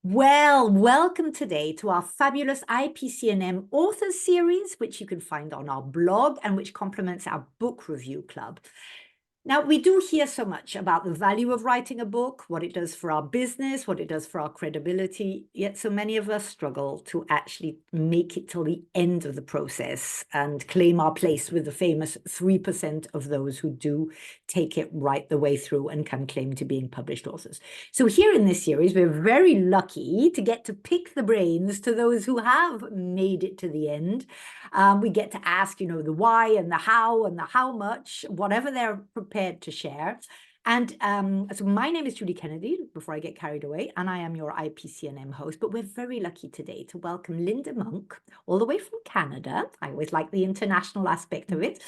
Well, welcome today to our fabulous IAPC&M authors series, which you can find on our blog and which complements our book review club. Now, we do hear so much about the value of writing a book, what it does for our business, what it does for our credibility, yet so many of us struggle to actually make it till the end of the process and claim our place with the famous 3% of those who do take it right the way through and can claim to being published authors. So here in this series, we're very lucky to get to pick the brains to those who have made it to the end. We get to ask, the why and the how much, whatever they're prepared to share. And so my name is Judy Kennedy, before I get carried away, and I am your IPC&M host. But we're very lucky today to welcome Lynda Monk, all the way from Canada. I always like the international aspect of it.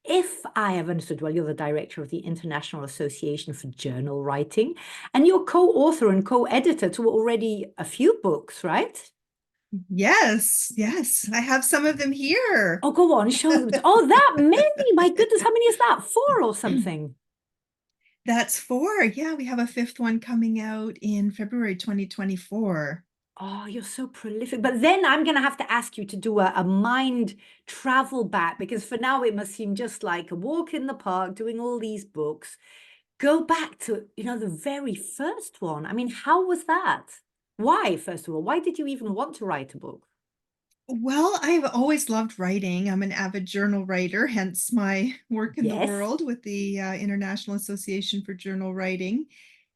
If I have understood well, you're the director of the International Association for Journal Writing, and you're co-author and co-editor to already a few books, right? Yes, yes. I have some of them here. Oh, go on, show them. Oh, that many. My goodness, how many is that? 4 or something? That's 4. Yeah, we have a 5th one coming out in February 2024. Oh, you're so prolific. But then I'm going to have to ask you to do a mind travel back, because for now it must seem just like a walk in the park doing all these books. Go back to, the very first one. I mean, how was that? Why, first of all, why did you even want to write a book? Well, I've always loved writing. I'm an avid journal writer, hence my work in the Yes, world with the International Association for Journal Writing.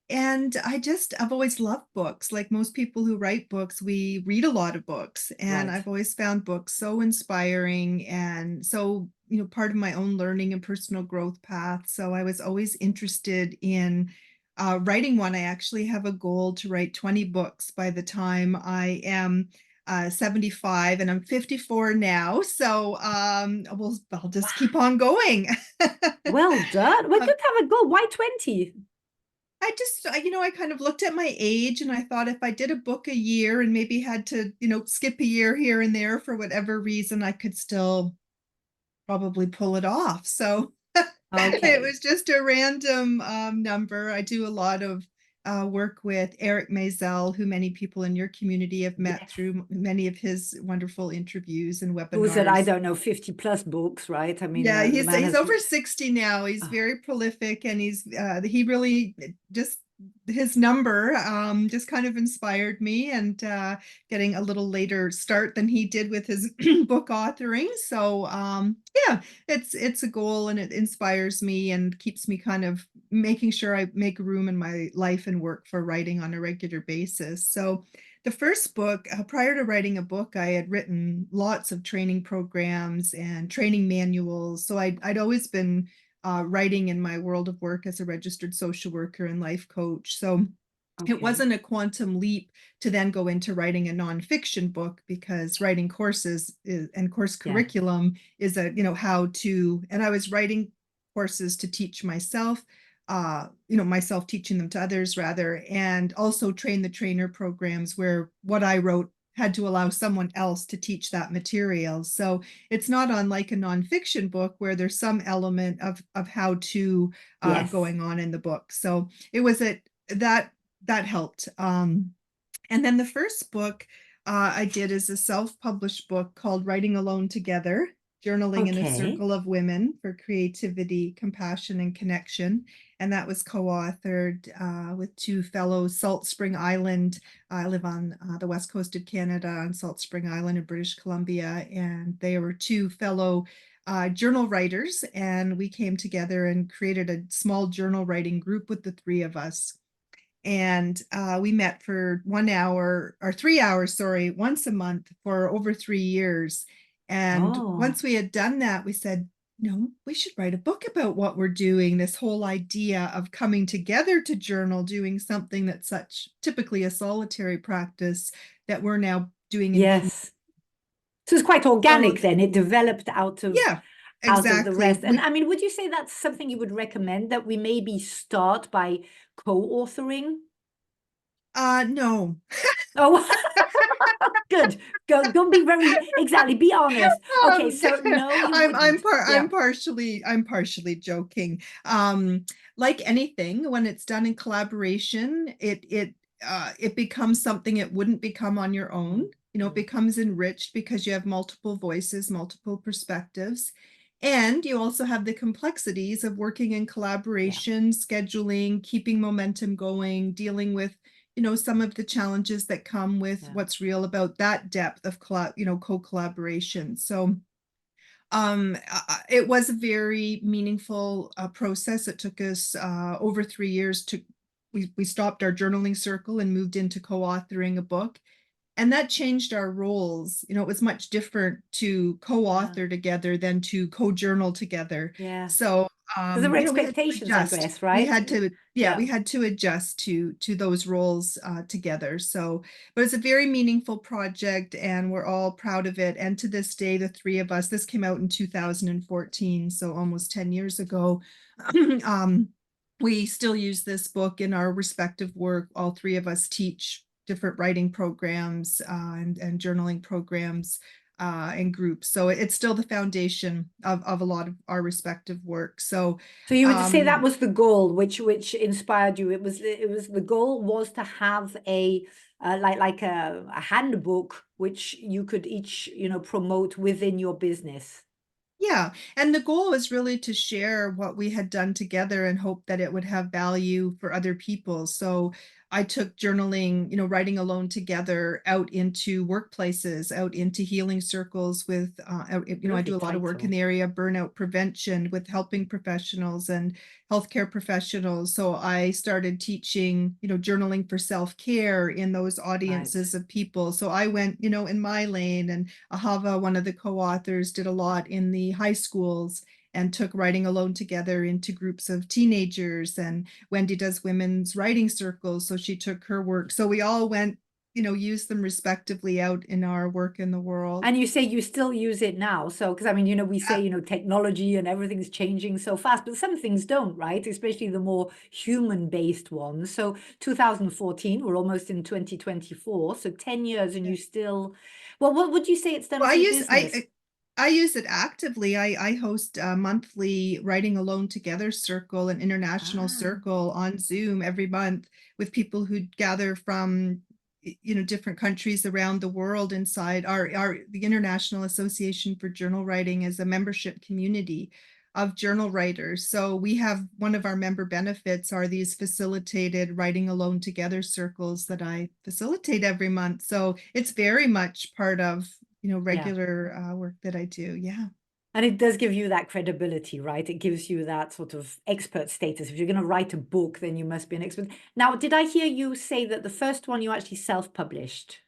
And I've always loved books. Like most people who write books, we read a lot of books. And right. I've always found books so inspiring and so, part of my own learning and personal growth path. So I was always interested in writing one. I actually have a goal to write 20 books by the time I am 75, and I'm 54 now. So I'll just keep on going. Well done. Well, Um, good to have a goal. Why 20? I kind of looked at my age and I thought if I did a book a year and maybe had to, skip a year here and there for whatever reason, I could still probably pull it off. So it Okay. was just a random number. I do a lot of work with Eric Maisel, who many people in your community have met Yes. through many of his wonderful interviews and Who said, I webinars. don't know, 50 plus books, right? I mean, Yeah, the man he's has. over 60 now. He's Oh, very prolific, and he really just his number just kind of inspired me, and getting a little later start than he did with his book authoring. So yeah, it's a goal, and it inspires me and keeps me kind of making sure I make room in my life and work for writing on a regular basis. So the first book, prior to writing a book, I had written lots of training programs and training manuals. So I'd always been writing in my world of work as a registered social worker and life coach. So it okay. wasn't a quantum leap to then go into writing a nonfiction book, because writing courses and course Yeah. curriculum is how to, and I was writing courses to teach myself, myself teaching them to others rather, and also train the trainer programs where what I wrote had to allow someone else to teach that material. So it's not unlike a nonfiction book where there's some element of how to Yes. going on in the book. So it was that that helped. And then the first book I did is a self-published book called Writing Alone Together, Journaling in a Okay. Circle of Women for Creativity, Compassion, and Connection. And that was co-authored with 2 fellow Salt Spring Island. I live on the west coast of Canada on Salt Spring Island in British Columbia. And they were 2 fellow journal writers. And we came together and created a small journal writing group with the 3 of us. And we met for 1 hour or 3 hours, sorry, once a month for over 3 years. And Oh, once we had done that, we said, no, we should write a book about what we're doing. This whole idea of coming together to journal, doing something that's such typically a solitary practice, that we're now doing in community. yes. So it's quite So organic then. It developed yeah, out of the exactly. rest. And I mean, would you say that's something you would recommend, that we maybe start by co-authoring? No. Oh, good. Go be very exactly. Be honest. Okay, so no, you wouldn't. Yeah. I'm partially joking. Like anything, when it's done in collaboration, it it becomes something it wouldn't become on your own. You know, it Mm. becomes enriched because you have multiple voices, multiple perspectives. And you also have the complexities of working in collaboration, scheduling, keeping momentum going, dealing with, you know, some of the challenges that come with Yeah. what's real about that depth of co-collaboration. So it was a very meaningful process. It took us over 3 years to we stopped our journaling circle and moved into co-authoring a book, and that changed our roles. You know, it was much different to Yeah. co-author together than to co-journal together. Yeah. So, Because there were you know, we had to expectations, I adjust. guess, We right? had to, yeah, we Yeah. had to adjust to those roles together. So, but it's a very meaningful project, and we're all proud of it. And to this day, the three of us, this came out in 2014, so almost 10 years ago. um, we still use this book in our respective work. All three of us teach different writing programs and journaling programs and groups. So it's still the foundation of a lot of our respective work. So So you would say that um, was the goal, which inspired you. It was the goal was to have a like a handbook which you could each promote within your business. yeah, and the goal was really to share what we had done together and hope that it would have value for other people. So I took journaling, you know, writing alone together out into workplaces, out into healing circles with, you know, I Lovely do a lot of work in title. the area of burnout prevention with helping professionals and healthcare professionals. So I started teaching, you know, journaling for self-care in those Right. audiences of people. So I went, you know, in my lane, and Ahava, one of the co-authors, did a lot in the high schools and took writing alone together into groups of teenagers. And Wendy does women's writing circles, so she took her work. So we all went, you know, used them respectively out in our work in the world. And you say you still use it now. So, because I mean, we say, technology and everything's changing so fast, but some things don't, right? Especially the more human-based ones. So 2014, we're almost in 2024. So 10 years and you still, well, what would you say it's done Well, for your business? I use it actively. I host a monthly Writing Alone Together circle, an international Ah, circle on Zoom every month with people who gather from you know, different countries around the world inside our the International Association for Journal Writing is a membership community of journal writers. So we have one of our member benefits are these facilitated Writing Alone Together circles that I facilitate every month. So it's very much part of, you know, yeah. regular work that I do. Yeah. And it does give you that credibility, right? It gives you that sort of expert status. If you're going to write a book, then you must be an expert. Now, did I hear you say that the first one you actually self-published?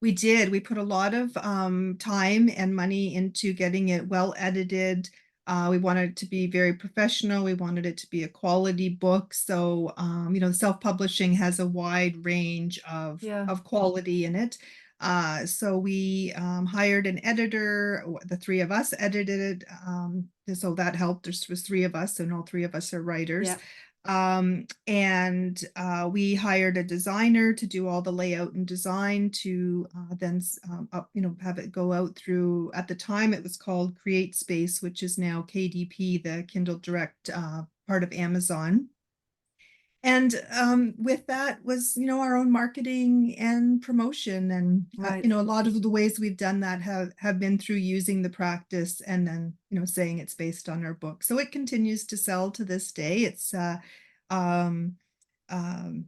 We did. We put a lot of time and money into getting it well edited. We wanted it to be very professional. We wanted it to be a quality book. So, you know, self-publishing has a wide range Yeah. of quality in it. So we hired an editor. The three of us edited it. So that helped. There was three of us, and all three of us are writers. Yeah. And we hired a designer to do all the layout and design to then you know, have it go out through, at the time it was called Create Space, which is now KDP, the Kindle Direct part of Amazon. And with that was, you know, our own marketing and promotion. And, Right. you know, a lot of the ways we've done that have been through using the practice and then, you know, saying it's based on our book. So it continues to sell to this day. It's, um, um,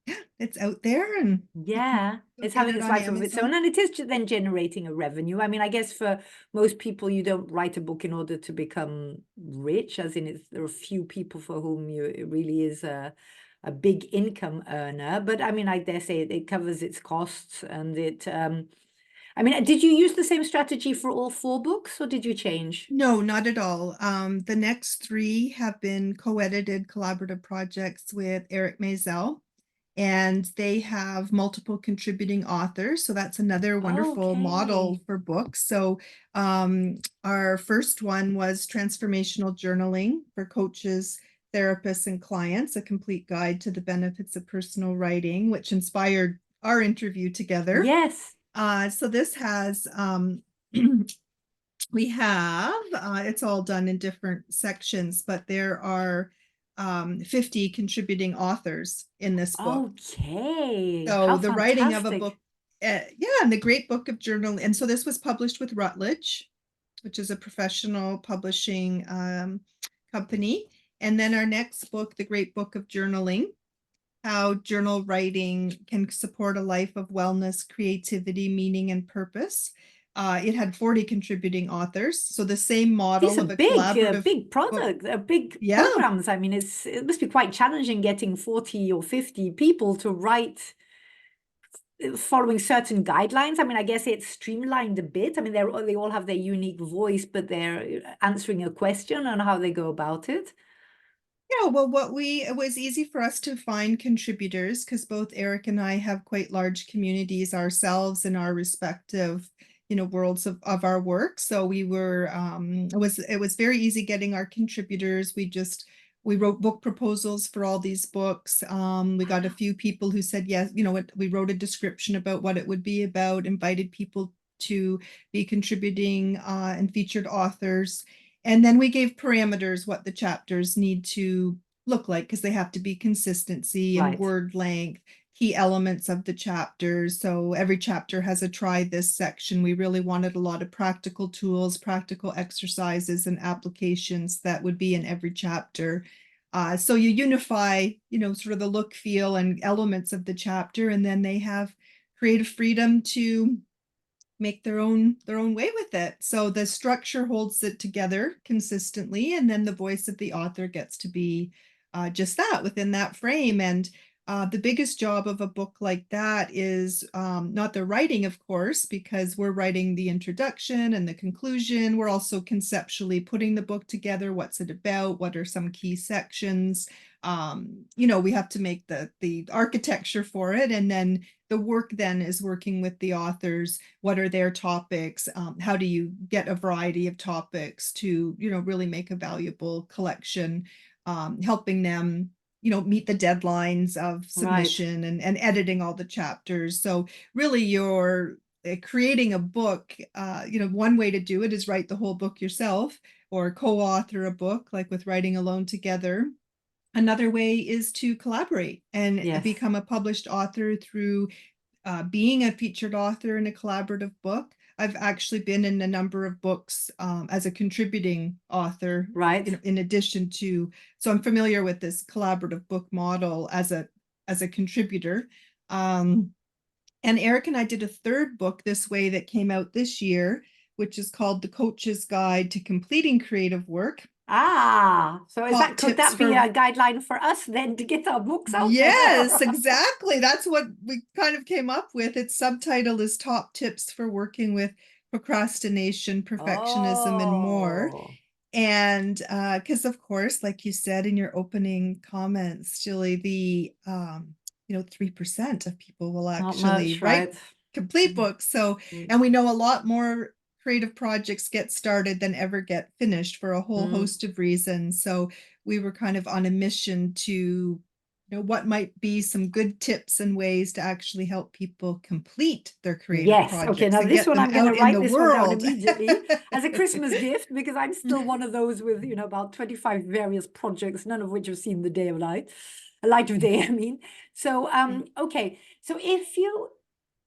yeah, it's out there, and you can Yeah, go it's get having it its on life of its own, Amazon. and it is then generating a revenue. I mean, I guess for most people, you don't write a book in order to become rich, as in there are few people for whom it really is a big income earner. But I mean, I dare say it covers its costs, and I mean, did you use the same strategy for all four books, or did you change? No, not at all. The next three have been co-edited collaborative projects with Eric Maisel, and they have multiple contributing authors. So that's another wonderful model Okay. for books. So our first one was Transformational Journaling for Coaches, Therapists, and Clients, a complete guide to the benefits of personal writing, which inspired our interview together. Yes. So this has we have it's all done in different sections, but there are 50 contributing authors in this book. Okay, So how the writing of a fantastic. book, yeah, and the Great Book of Journal. And so this was published with Routledge, which is a professional publishing company. And then our next book, The Great Book of Journaling, how journal writing can support a life of wellness, creativity, meaning, and purpose. It had 40 contributing authors. So the same These model are of a collaborative big book. product, big Yeah. programs. I mean, it must be quite challenging getting 40 or 50 people to write following certain guidelines. I mean, I guess it's streamlined a bit. I mean, they all have their unique voice, but they're answering a question on how they go about it. Yeah, well, it was easy for us to find contributors because both Eric and I have quite large communities ourselves in our respective, worlds of our work. So it was very easy getting our contributors. We wrote book proposals for all these books. We got a few people who said yes, we wrote a description about what it would be about, invited people to be contributing and featured authors. And then we gave parameters what the chapters need to look like because they have to be consistency and Right. word length, key elements of the chapters. So every chapter has a try this section. We really wanted a lot of practical tools, practical exercises, and applications that would be in every chapter. So you unify, sort of the look, feel, and elements of the chapter, and then they have creative freedom to make their own way with it. So the structure holds it together consistently, and then the voice of the author gets to be just that within that frame. And the biggest job of a book like that is not the writing, of course, because we're writing the introduction and the conclusion. We're also conceptually putting the book together. What's it about? What are some key sections? We have to make the architecture for it, and then the work then is working with the authors. What are their topics? How do you get a variety of topics to, really make a valuable collection, helping them, meet the deadlines of Right. submission and editing all the chapters. So really you're creating a book, one way to do it is write the whole book yourself or co-author a book like with Writing Alone Together. Another way is to collaborate and Yes. become a published author through being a featured author in a collaborative book. I've actually been in a number of books as a contributing author, Right. in addition to, so I'm familiar with this collaborative book model as a contributor. And Eric and I did a third book this way that came out this year, which is called The Coach's Guide to Completing Creative Work. Ah, so Top could tips that be for a guideline for us then to get our books out Yes, there? exactly. That's what we kind of came up with. Its subtitle is Top Tips for Working with Procrastination, Perfectionism, and More. Oh, And because of course, like you said in your opening comments, Julie, the 3% of people will not actually much, write right? complete books. So, Mm, and we know a lot more creative projects get started than ever get finished for a whole mm. host of reasons. So we were kind of on a mission to what might be some good tips and ways to actually help people complete their creative Yes. Okay. projects Now and this get one, them I'm going to out in write the this one down world. immediately as a Christmas gift because I'm still one of those with, about 25 various projects, none of which have seen the day of light, a light of day, I mean. So, okay. So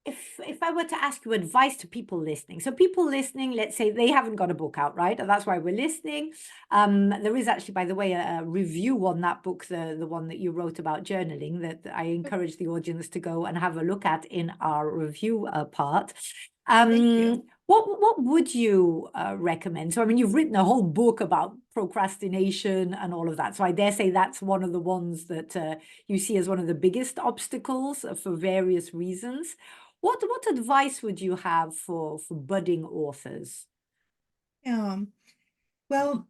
if I were to ask you advice to people listening, so people listening, let's say they haven't got a book out, right? And that's why we're listening. There is actually, by the way, a review on that book, the one that you wrote about journaling, that I encourage the audience to go and have a look at in our review part. Thank you. What would you recommend? So, I mean, you've written a whole book about procrastination and all of that. So I dare say that's one of the ones that you see as one of the biggest obstacles for various reasons. What advice would you have for budding authors? Well,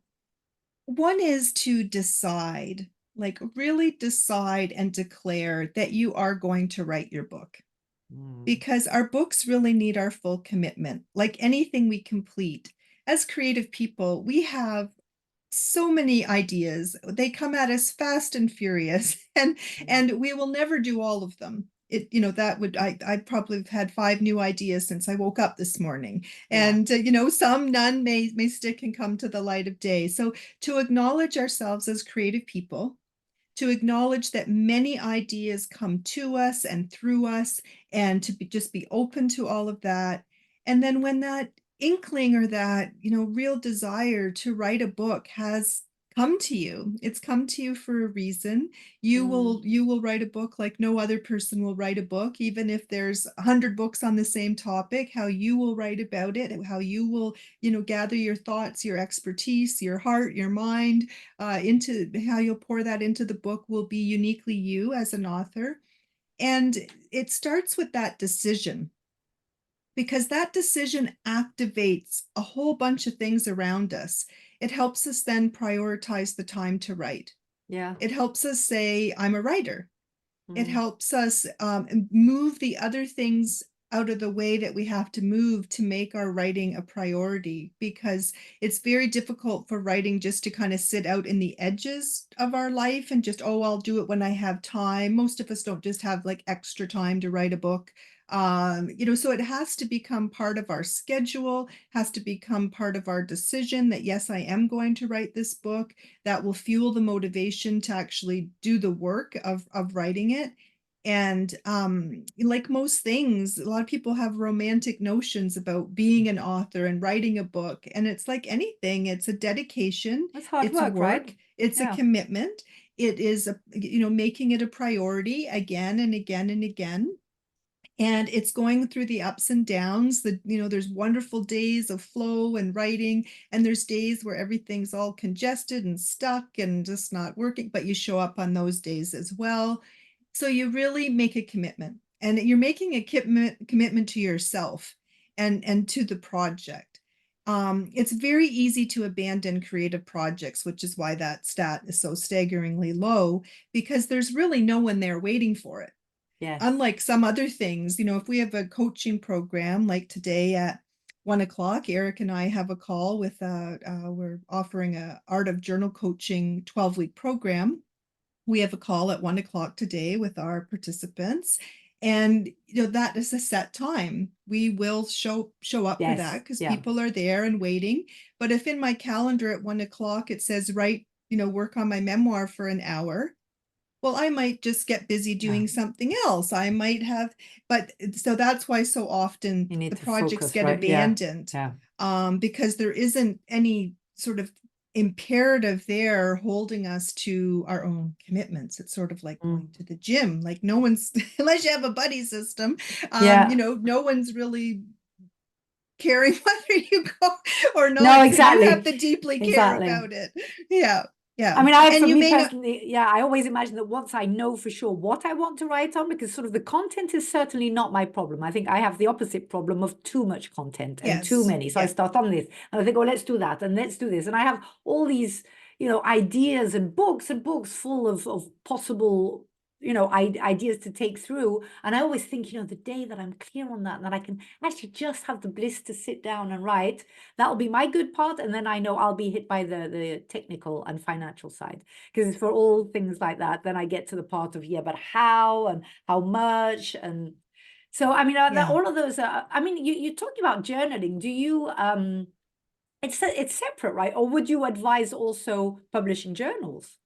one is to decide, like really decide and declare that you are going to write your book, Mm, because our books really need our full commitment. Like anything we complete, as creative people, we have so many ideas. They come at us fast and furious, mm. and we will never do all of them. That would I probably have had 5 new ideas since I woke up this morning. Yeah. And none may stick and come to the light of day. So to acknowledge ourselves as creative people to acknowledge that many ideas come to us and through us, and to just be open to all of that. And then when that inkling or that, real desire to write a book has come to you, it's come to you for a reason. You will write a book like no other person will write a book, even if there's 100 books on the same topic. How you will write about it, how you will gather your thoughts, your expertise, your heart, your mind, into how you'll pour that into the book will be uniquely you as an author. And it starts with that decision, because that decision activates a whole bunch of things around us. It helps us then prioritize the time to write. Yeah. It helps us say, I'm a writer. It Mm. helps us move the other things out of the way that we have to move to make our writing a priority, because it's very difficult for writing just to kind of sit out in the edges of our life and just, oh, I'll do it when I have time. Most of us don't just have like extra time to write a book. So it has to become part of our schedule, has to become part of our decision that, yes, I am going to write this book. That will fuel the motivation to actually do the work of writing it. And like most things, a lot of people have romantic notions about being an author and writing a book. And it's like anything, it's a dedication, That's hard it's work, work, right? it's a Yeah. commitment. It is making it a priority again and again and again. And it's going through the ups and downs. There's wonderful days of flow and writing, and there's days where everything's all congested and stuck and just not working, but you show up on those days as well. So you really make a commitment, and you're making a commitment to yourself and to the project. It's very easy to abandon creative projects, which is why that stat is so staggeringly low, because there's really no one there waiting for it. Yes. Unlike some other things, if we have a coaching program like today at 1 o'clock, Eric and I have a call with, we're offering a Art of Journal Coaching 12-week program. We have a call at 1 o'clock today with our participants. And that is a set time. We will show up for that Yes. because Yeah. people are there and waiting. But if in my calendar at 1 o'clock it says work on my memoir for an hour, well, I might just get busy doing something else. I might have, but so that's why so often You need the to projects focus, get right? Yeah. abandoned, Yeah. because there isn't any sort of imperative there holding us to our own commitments. It's sort of like going to the gym. Like no one's, unless you have a buddy system, Yeah. no one's really caring whether you go or No, not. So you have exactly. to deeply care Exactly. about it. Yeah. Yeah. I mean, And for you me may not, personally, yeah, I always imagine that once I know for sure what I want to write on, because sort of the content is certainly not my problem. I think I have the opposite problem of too much content and too yes. many. So I Yeah. start on this and I think, oh, let's do that and let's do this. And I have all these, ideas and books full of possible, ideas to take through. And I always think, the day that I'm clear on that, and that I can actually just have the bliss to sit down and write, that'll be my good part. And then I know I'll be hit by the technical and financial side. Because for all things like that, then I get to the part of, yeah, but how and how much. And so, I mean, Yeah. all of those are, I mean, you talked about journaling. Do you, it's separate, right? Or would you advise also publishing journals?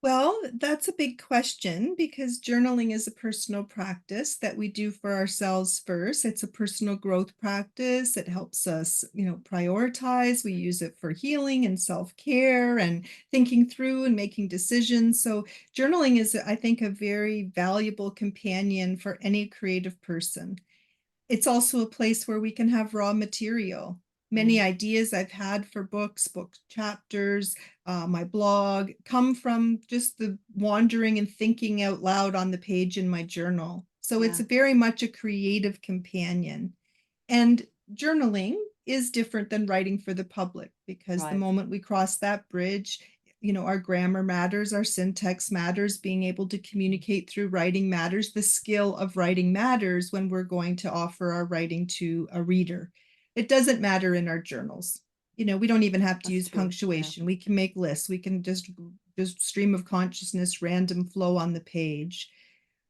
Well, that's a big question, because journaling is a personal practice that we do for ourselves first. It's a personal growth practice. It helps us, prioritize. We use it for healing and self-care and thinking through and making decisions. So journaling is, I think, a very valuable companion for any creative person. It's also a place where we can have raw material. Many ideas I've had for books, book chapters, my blog come from just the wandering and thinking out loud on the page in my journal. So it's Yeah. very much a creative companion. And journaling is different than writing for the public, because the Right. moment we cross that bridge, our grammar matters, our syntax matters, being able to communicate through writing matters, the skill of writing matters when we're going to offer our writing to a reader. It doesn't matter in our journals. We don't even have to That's use true. Yeah. punctuation. We can make lists. We can just stream of consciousness, random flow on the page.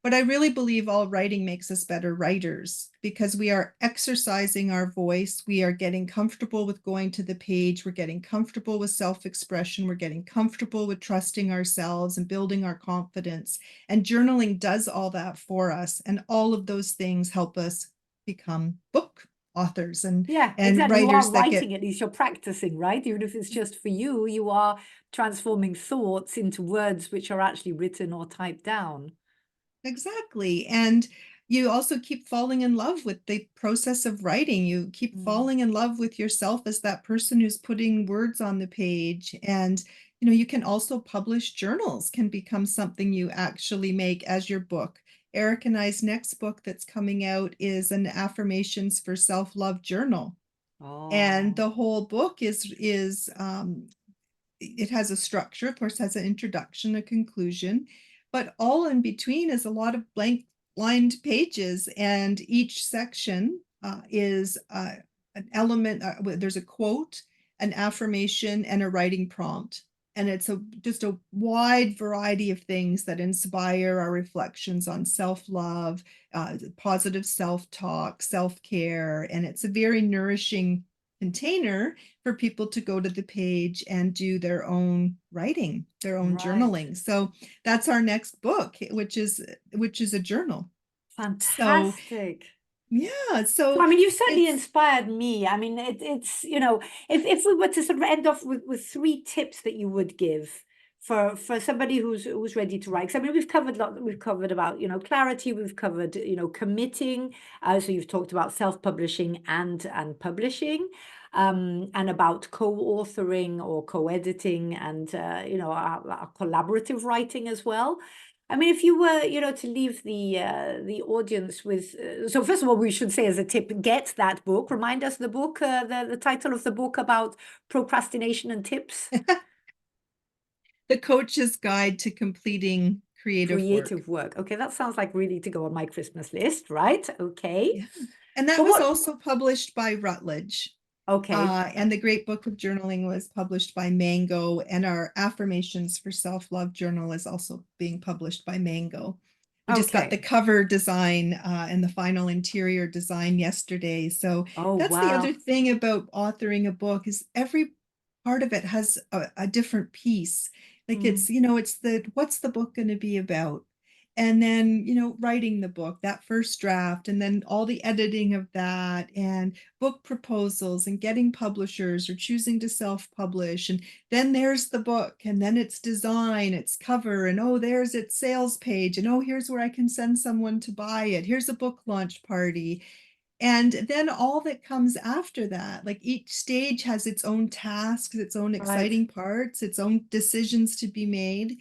But I really believe all writing makes us better writers because we are exercising our voice. We are getting comfortable with going to the page. We're getting comfortable with self-expression. We're getting comfortable with trusting ourselves and building our confidence. And journaling does all that for us. And all of those things help us become book authors and Yeah, and exactly. You are writers that writing, get at least you're practicing, right? Even if it's just for you, you are transforming thoughts into words which are actually written or typed down. exactly. And you also keep falling in love with the process of writing. You keep Mm. falling in love with yourself as that person who's putting words on the page. And, you can also publish journals, can become something you actually make as your book. Eric and I's next book that's coming out is an affirmations for self-love journal. And Oh, the whole book is it has a structure, of course, has an introduction, a conclusion, but all in between is a lot of blank lined pages, and each section is an element. There's a quote, an affirmation, and a writing prompt, and it's just a wide variety of things that inspire our reflections on self-love, positive self-talk, self-care, and it's a very nourishing container for people to go to the page and do their own writing, their own right. journaling. So that's our next book, which is a journal. So Fantastic. yeah, So, so I mean, you've certainly it's inspired me. I mean, it's, if we were to sort of end off with three tips that you would give for somebody who's ready to write. 'Cause I mean, we've covered about, clarity, we've covered, committing. So you've talked about self-publishing and publishing, and about co-authoring or co-editing and, our collaborative writing as well. I mean, if you were, to leave the audience with, so first of all, we should say as a tip, get that book. Remind us the book, the title of the book about procrastination and tips. the coach's guide to completing creative work. Creative work. Okay, that sounds like really to go on my Christmas list, right? Okay. Yeah. And that But was what? also published by Routledge. Okay. And the Great Book of Journaling was published by Mango, and our Affirmations for Self-Love journal is also being published by Mango. We just got the Okay. cover design and the final interior design yesterday. So Oh, that's the other wow. thing about authoring a book is every part of it has a different piece. Like Mm, it's what's the book going to be about? And then, writing the book, that first draft, and then all the editing of that, and book proposals, and getting publishers or choosing to self-publish. And then there's the book, and then its design, its cover, and oh, there's its sales page, and oh, here's where I can send someone to buy it. Here's a book launch party. And then all that comes after that, like each stage has its own tasks, its own right. exciting parts, its own decisions to be made.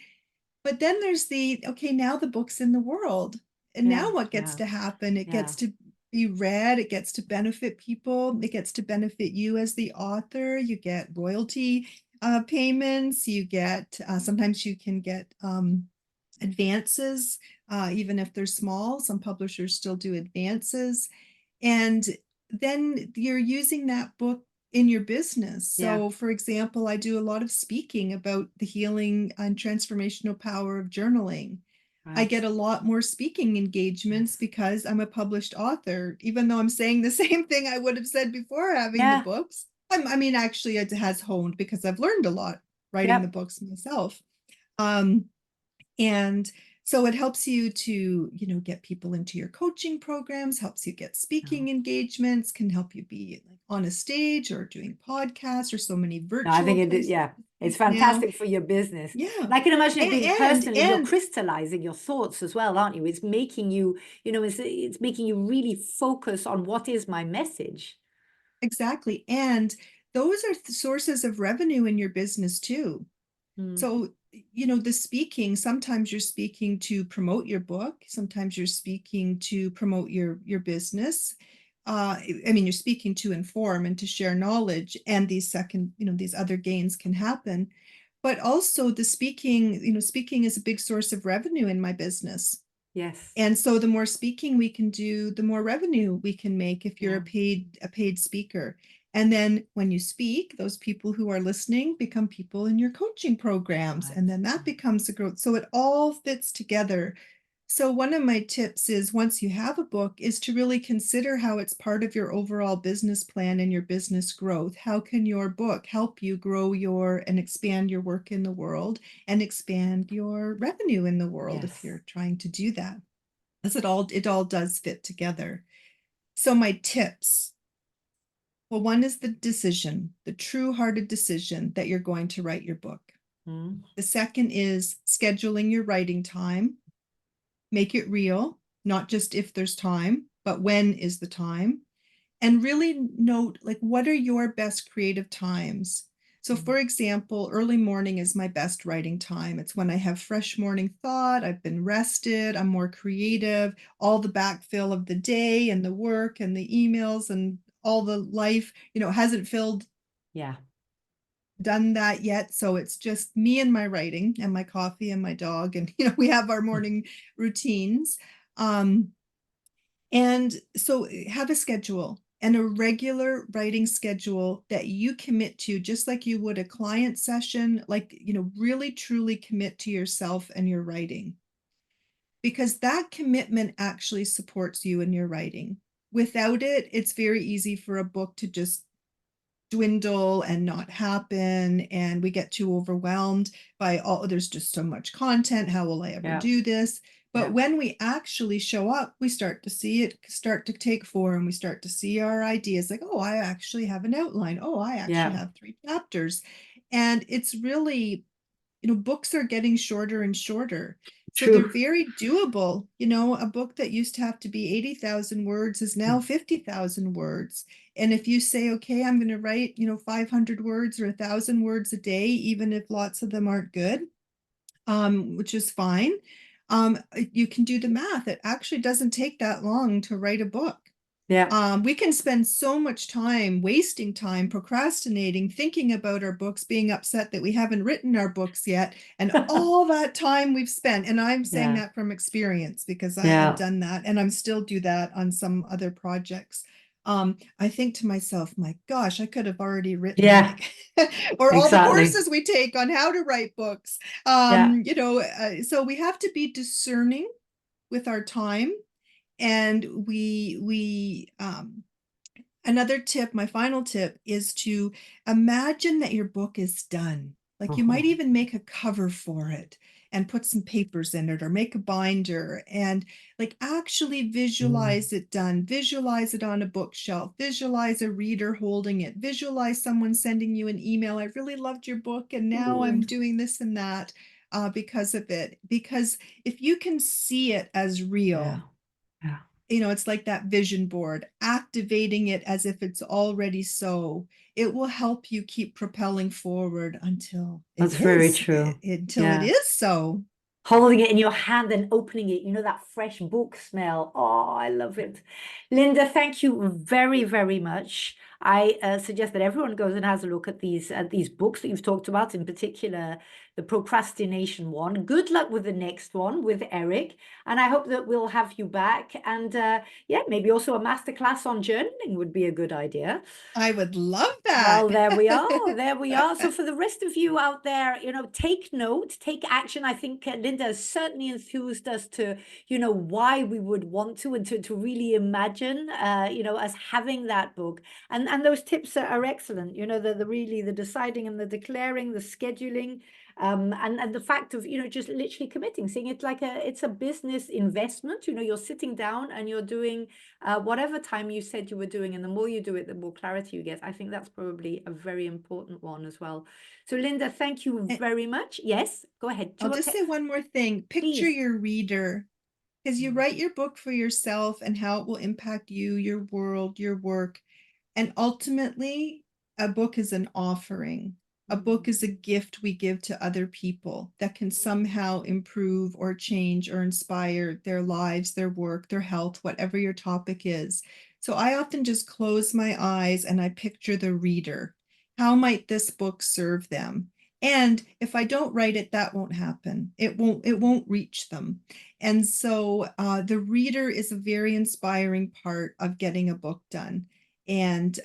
But then there's okay, now the book's in the world. And Yeah, now what gets yeah, to happen? It gets yeah. to be read, it gets to benefit people, it gets to benefit you as the author. You get royalty payments, you get sometimes you can get advances, even if they're small. Some publishers still do advances. And then you're using that book in your business. Yeah, So, for example, I do a lot of speaking about the healing and transformational power of journaling. I right. get a lot more speaking engagements Yes. because I'm a published author, even though I'm saying the same thing I would have said before having the Yeah, books. I mean, actually, it has honed because I've learned a lot writing the yep. books myself. Um, and so it helps you to, get people into your coaching programs, helps you get speaking No, engagements, can help you be like on a stage or doing podcasts or so many no, I virtual think places yeah, to it's speak now. fantastic for your business. Yeah. And I can imagine it being personally, you're And crystallizing your thoughts as well, aren't you? It's making you, it's making you really focus on what is my message. exactly. And those are sources of revenue in your business too. Mm, So, the speaking, sometimes you're speaking to promote your book, sometimes you're speaking to promote your business. I mean, you're speaking to inform and to share knowledge, and these other gains can happen. But also the speaking, speaking is a big source of revenue in my business. yes. And so the more speaking we can do, the more revenue we can make if you're Yeah. a paid speaker. And then when you speak, those people who are listening become people in your coaching programs. Right. And then that becomes a growth. So it all fits together. So one of my tips is, once you have a book, is to really consider how it's part of your overall business plan and your business growth. How can your book help you grow and expand your work in the world and expand your revenue in the world if Yes. you're trying to do that? As it all does fit together. So my tips. Well, one is the decision, the true-hearted decision that you're going to write your book. Mm. The second is scheduling your writing time. Make it real, not just if there's time, but when is the time. And really note, like, what are your best creative times? So for example, early morning is my best writing time. It's when I have fresh morning thought, I've been rested, I'm more creative, all the backfill of the day and the work and the emails and all the life, hasn't done that yet. So it's just me and my writing and my coffee and my dog. And, we have our morning routines. And so have a schedule and a regular writing schedule that you commit to, just like you would a client session, like, really truly commit to yourself and your writing, because that commitment actually supports you in your writing. Without it, it's very easy for a book to just dwindle and not happen, and we get too overwhelmed by there's just so much content, how will I ever do this? But when we actually show up, we start to see it start to take form. We start to see our ideas, like, oh, I actually have an outline, oh, I actually have 3 chapters. And it's really, books are getting shorter and shorter. So they're True. very doable. A book that used to have to be 80,000 words is now 50,000 words. And if you say, okay, I'm going to write, 500 words or 1,000 words a day, even if lots of them aren't good, which is fine, you can do the math. It actually doesn't take that long to write a book. Yeah. We can spend so much time wasting time, procrastinating, thinking about our books, being upset that we haven't written our books yet, and all that time we've spent. And I'm saying Yeah. that from experience, because I've Yeah. done that, and I'm still do that on some other projects. I think to myself, my gosh, I could have already written Yeah. or all the Exactly. courses we take on how to write books. Yeah. So we have to be discerning with our time, and another tip, my final tip, is to imagine that your book is done. Like, you might Uh-huh. even make a cover for it and put some papers in it, or make a binder, and like actually visualize it done, visualize it on a bookshelf, visualize a reader holding it, visualize someone sending you an email, I really loved your book and now I'm doing this and that because of it. Because if you can see it as Yeah. real, Yeah. it's like that vision board, activating it as if it's already so. It will help you keep propelling forward until it That's very is, true. until it Yeah. is so. Holding it in your hand and opening it, that fresh book smell. Oh, I love it. Lynda, thank you very, very much. I suggest that everyone goes and has a look at these books that you've talked about, in particular the procrastination one. Good luck with the next one with Eric, and I hope that we'll have you back. And yeah, maybe also a masterclass on journaling would be a good idea. I would love that. Well, there we are. There we are. So for the rest of you out there, take note, take action. I think Lynda has certainly enthused us to, why we would want to, and to really imagine, us having that book. And those tips are excellent. The really the deciding and the declaring, the scheduling, and the fact of, just literally committing, seeing it like it's a business investment. You're sitting down and you're doing whatever time you said you were doing, and the more you do it, the more clarity you get. I think that's probably a very important one as well. So Lynda, thank you And very much. Yes, go ahead. Do I'll you want just to, say one more thing. Picture please? your reader, because you write your book for yourself and how it will impact you, your world, your work. And ultimately, a book is an offering. A book is a gift we give to other people that can somehow improve or change or inspire their lives, their work, their health, whatever your topic is. So I often just close my eyes and I picture the reader. How might this book serve them? And if I don't write it, that won't happen. It won't reach them. And so the reader is a very inspiring part of getting a book done. And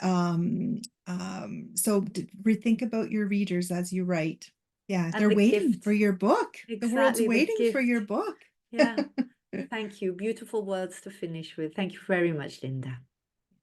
so rethink about your readers as you write. Yeah, And they're the waiting gift. for your book. The world's Exactly, the waiting for your gift. book. Yeah. Thank you. Beautiful words to finish with. Thank you very much, Lynda.